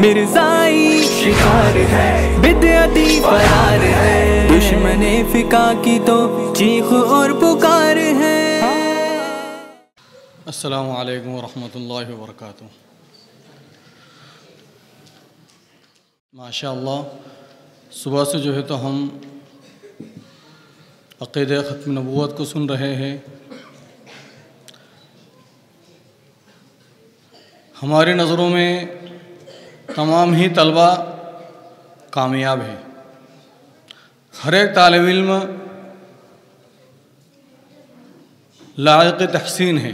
मिर्जाई शिकार है, बिदअती फरार है, दुश्मने फिका की तो चीख और पुकार है। अस्सलामु अलैकुम वरहमतुल्लाहि वबरकातुहू। माशाअल्लाह, सुबह से जो है तो हम अक़ीदे ख़त्म नबूवत को सुन रहे हैं। हमारी नज़रों में तमाम ही तलबा कामयाब हैं। हर एक तालिब इल्म लायक तहसीन है।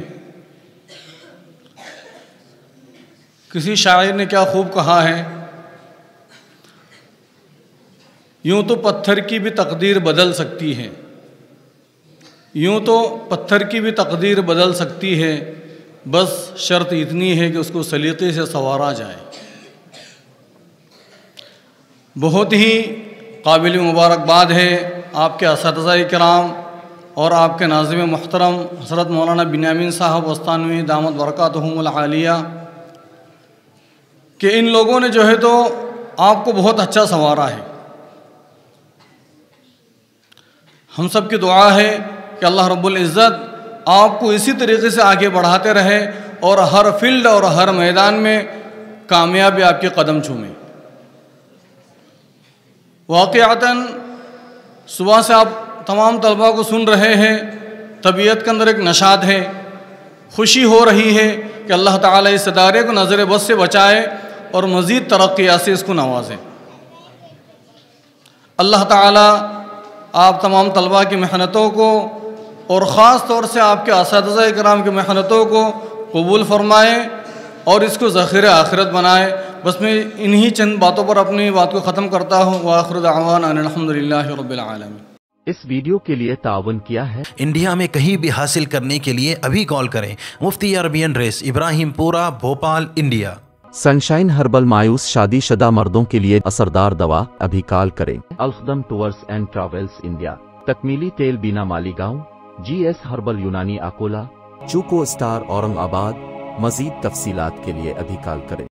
किसी शायर ने क्या खूब कहा है, यूँ तो पत्थर की भी तकदीर बदल सकती है, यूँ तो पत्थर की भी तकदीर बदल सकती है, बस शर्त इतनी है कि उसको सलीक़े से संवारा जाए। बहुत ही काबिल मुबारकबाद है आपके असातिज़ा किराम और आपके नाज़िम मुहतरम हज़रत मौलाना बिन्यामीन साहब वस्तानवी दामत बरकातहुमुल आलिया कि इन लोगों ने जो है तो आपको बहुत अच्छा संवारा है। हम सब की दुआ है कि अल्लाह रब्बुल इज़्ज़त आपको इसी तरीके से आगे बढ़ाते रहे और हर फील्ड और हर मैदान में कामयाबी आपके कदम चूमे। वाक़अतन सुबह से आप तमाम तलबा को सुन रहे हैं, तबीयत के अंदर एक नशात है, खुशी हो रही है कि अल्लाह ताला इस इदारे को नज़र बद से बचाए और मज़ीद तरक्कियात से इसको नवाजें। अल्लाह ताला आप तमाम तलबा की मेहनतों को और ख़ास तौर से आपके असातिज़ा इकराम की मेहनतों को कबूल फरमाए और इसको ज़ख़ीर आखिरत बनाए। बस मैं इन्हीं चंद बातों पर अपनी बात को ख़त्म करता हूँ। व आखिरु दअवाना अनिल हम्दुलिल्लाहि रब्बिल आलमीन। इस वीडियो के लिए ताउन किया है। इंडिया में कहीं भी हासिल करने के लिए अभी कॉल करें। मुफ्ती अरबियन रेस, Ibrahimpura, Bhopal, India. Sunshine herbal मायूस शादीशुदा मर्दों के लिए असरदार दवा, अभी कॉल करें। अल्खदम टूर्स एंड ट्रैवल्स इंडिया, तकमीली तेल बीना मालीगांव, GS हर्बल यूनानी अकोला, चूको स्टार औरंगाबाद। मजीद तफसीलात के लिए अभी कॉल करें।